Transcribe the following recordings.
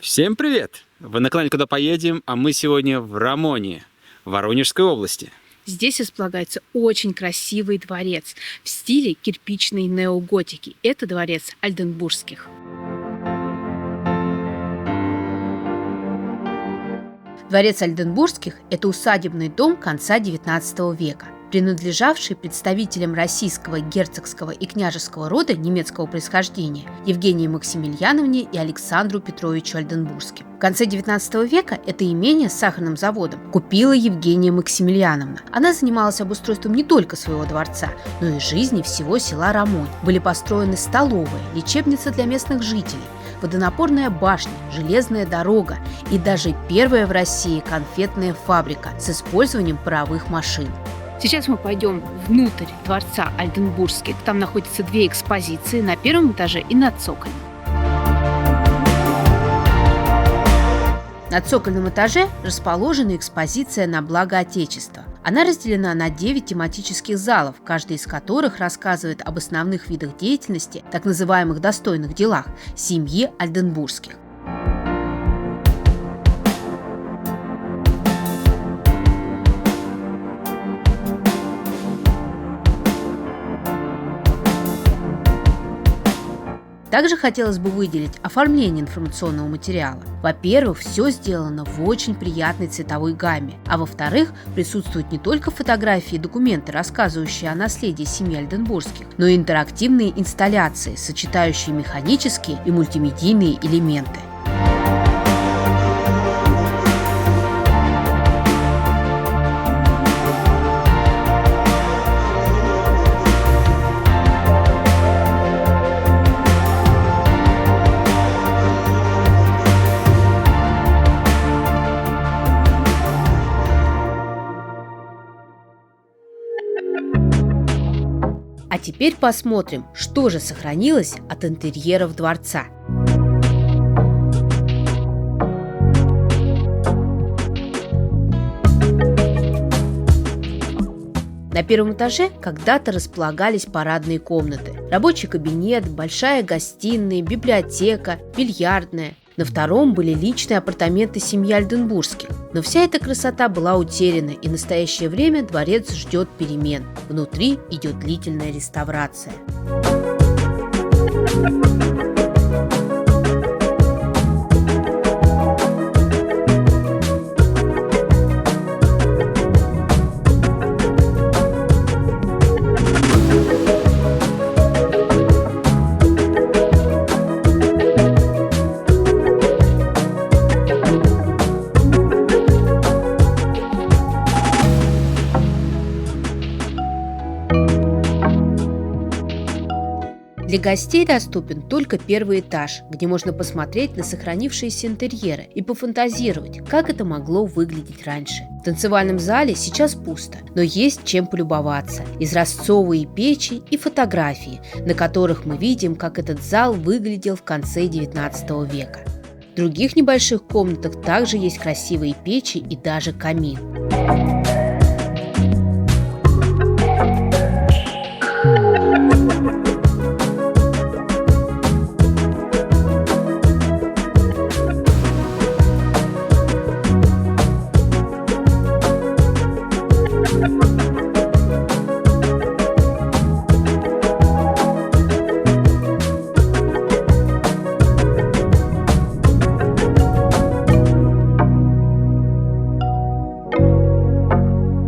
Всем привет! Вы на канале «Куда поедем?», а мы сегодня в Рамоне, Воронежской области. Здесь располагается очень красивый дворец в стиле кирпичной неоготики. Это дворец Альденбургских. Дворец Альденбургских – это усадебный дом конца XIX века, принадлежавший представителям российского герцогского и княжеского рода немецкого происхождения Евгении Максимилиановне и Александру Петровичу Альденбургским. В конце XIX века это имение с сахарным заводом купила Евгения Максимилиановна. Она занималась обустройством не только своего дворца, но и жизни всего села Рамонь. Были построены столовая, лечебница для местных жителей, водонапорная башня, железная дорога и даже первая в России конфетная фабрика с использованием паровых машин. Сейчас мы пойдем внутрь дворца Альденбургских. Там находятся две экспозиции на первом этаже и на цокольном. На цокольном этаже расположена экспозиция «На благо Отечества». Она разделена на 9 тематических залов, каждый из которых рассказывает об основных видах деятельности, так называемых достойных делах, семьи Альденбургских. Также хотелось бы выделить оформление информационного материала. Во-первых, все сделано в очень приятной цветовой гамме, а во-вторых, присутствуют не только фотографии и документы, рассказывающие о наследии семьи Альденбургских, но и интерактивные инсталляции, сочетающие механические и мультимедийные элементы. А теперь посмотрим, что же сохранилось от интерьеров дворца. На первом этаже когда-то располагались парадные комнаты, рабочий кабинет, большая гостиная, библиотека, бильярдная. На втором были личные апартаменты семьи Альденбургских. Но вся эта красота была утеряна, и в настоящее время дворец ждет перемен. Внутри идет длительная реставрация. Для гостей доступен только первый этаж, где можно посмотреть на сохранившиеся интерьеры и пофантазировать, как это могло выглядеть раньше. В танцевальном зале сейчас пусто, но есть чем полюбоваться. Изразцовые печи и фотографии, на которых мы видим, как этот зал выглядел в конце XIX века. В других небольших комнатах также есть красивые печи и даже камин.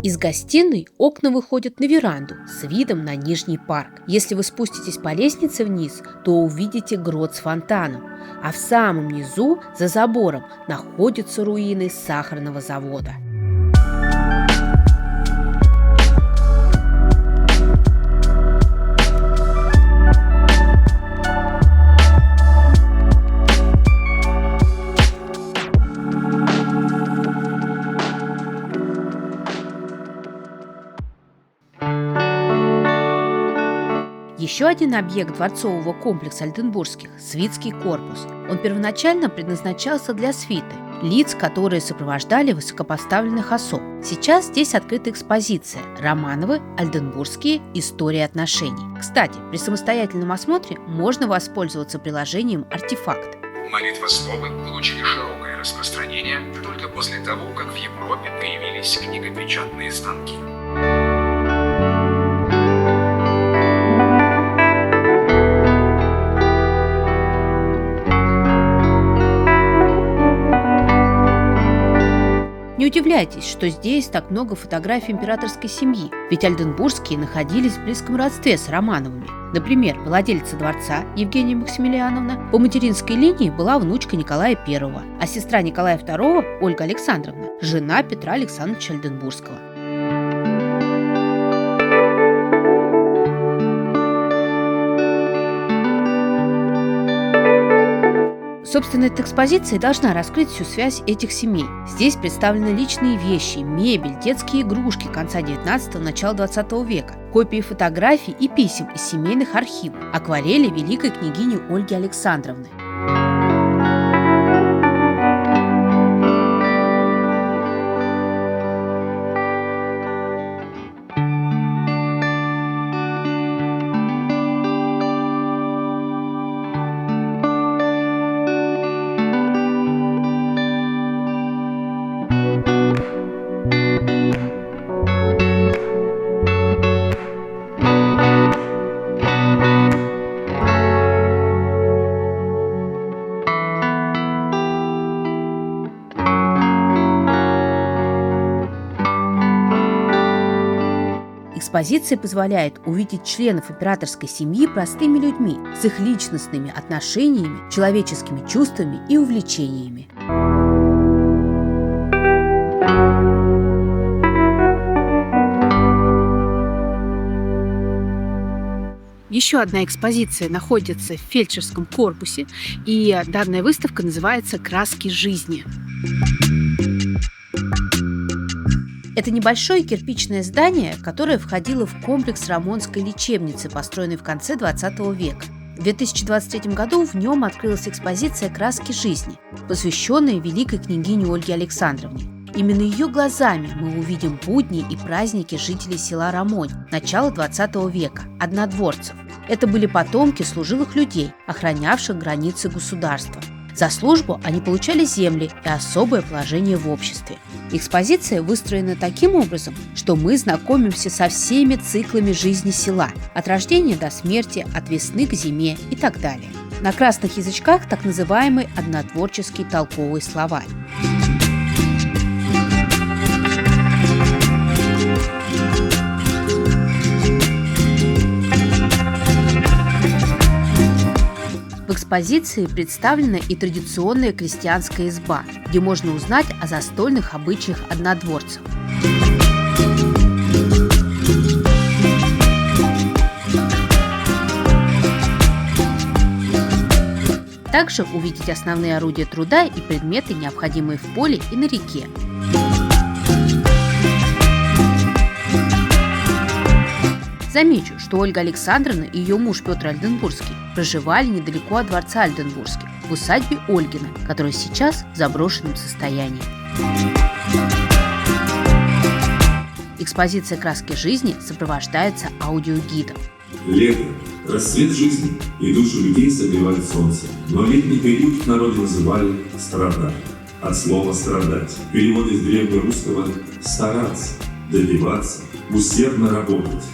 Из гостиной окна выходят на веранду с видом на Нижний парк. Если вы спуститесь по лестнице вниз, то увидите грот с фонтаном, а в самом низу, за забором, находятся руины сахарного завода. Еще один объект дворцового комплекса Альденбургских – свитский корпус. Он первоначально предназначался для свиты, лиц, которые сопровождали высокопоставленных особ. Сейчас здесь открыта экспозиция «Романовы. Альденбургские. История отношений». Кстати, при самостоятельном осмотре можно воспользоваться приложением «Артефакт». Молитвословы получили широкое распространение только после того, как в Европе появились книгопечатные станки. Не удивляйтесь, что здесь так много фотографий императорской семьи, ведь Ольденбургские находились в близком родстве с Романовыми. Например, владелица дворца Евгения Максимилиановна по материнской линии была внучка Николая I, а сестра Николая II, Ольга Александровна, жена Петра Александровича Ольденбургского. Собственно, эта экспозиция должна раскрыть всю связь этих семей. Здесь представлены личные вещи, мебель, детские игрушки конца 19-го, начала 20 века, копии фотографий и писем из семейных архивов, акварели великой княгини Ольги Александровны. Экспозиция позволяет увидеть членов императорской семьи простыми людьми, с их личностными отношениями, человеческими чувствами и увлечениями. Еще одна экспозиция находится в фельдшерском корпусе, и данная выставка называется «Краски жизни». Это небольшое кирпичное здание, которое входило в комплекс Рамонской лечебницы, построенной в конце 20 века. В 2023 году в нем открылась экспозиция «Краски жизни», посвященная великой княгине Ольге Александровне. Именно ее глазами мы увидим будни и праздники жителей села Рамонь начала 20 века, однодворцев. Это были потомки служилых людей, охранявших границы государства. За службу они получали земли и особое положение в обществе. Экспозиция выстроена таким образом, что мы знакомимся со всеми циклами жизни села, от рождения до смерти, от весны к зиме и так далее. На красных язычках так называемый однотворческий толковый словарь. В экспозиции представлена и традиционная крестьянская изба, где можно узнать о застольных обычаях однодворцев. Также увидеть основные орудия труда и предметы, необходимые в поле и на реке. Замечу, что Ольга Александровна и ее муж Петр Ольденбургский проживали недалеко от дворца Ольденбургских, в усадьбе Ольгина, которая сейчас в заброшенном состоянии. Экспозиция «Краски жизни» сопровождается аудиогидом. Лето – расцвет жизни, и души людей согревает солнце. Но летний период в народе называли «страдать». От слова «страдать» перевод из древнерусского «стараться», «добиваться», «усердно работать».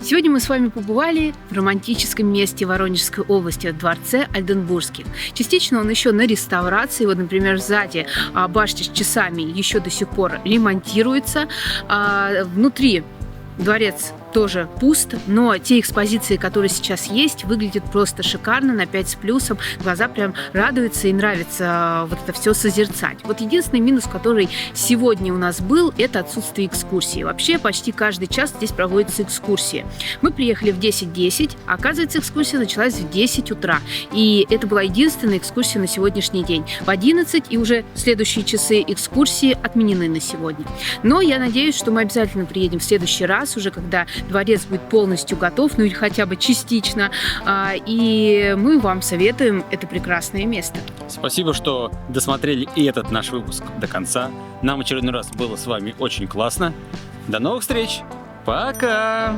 Сегодня мы с вами побывали в романтическом месте Воронежской области, в дворце Ольденбургских. Частично он еще на реставрации. Вот, например, сзади башня с часами еще до сих пор ремонтируется. Внутри дворец тоже пуст, но те экспозиции, которые сейчас есть, выглядят просто шикарно, на 5 с плюсом. Глаза прям радуются и нравится вот это все созерцать. Вот единственный минус, который сегодня у нас был, это отсутствие экскурсии. Вообще почти каждый час здесь проводятся экскурсии. Мы приехали в 10:10, а оказывается, экскурсия началась в 10 утра. И это была единственная экскурсия на сегодняшний день. В 11 и уже следующие часы экскурсии отменены на сегодня. Но я надеюсь, что мы обязательно приедем в следующий раз, уже когда дворец будет полностью готов, ну или хотя бы частично, и мы вам советуем это прекрасное место. Спасибо, что досмотрели и этот наш выпуск до конца. Нам в очередной раз было с вами очень классно. До новых встреч! Пока!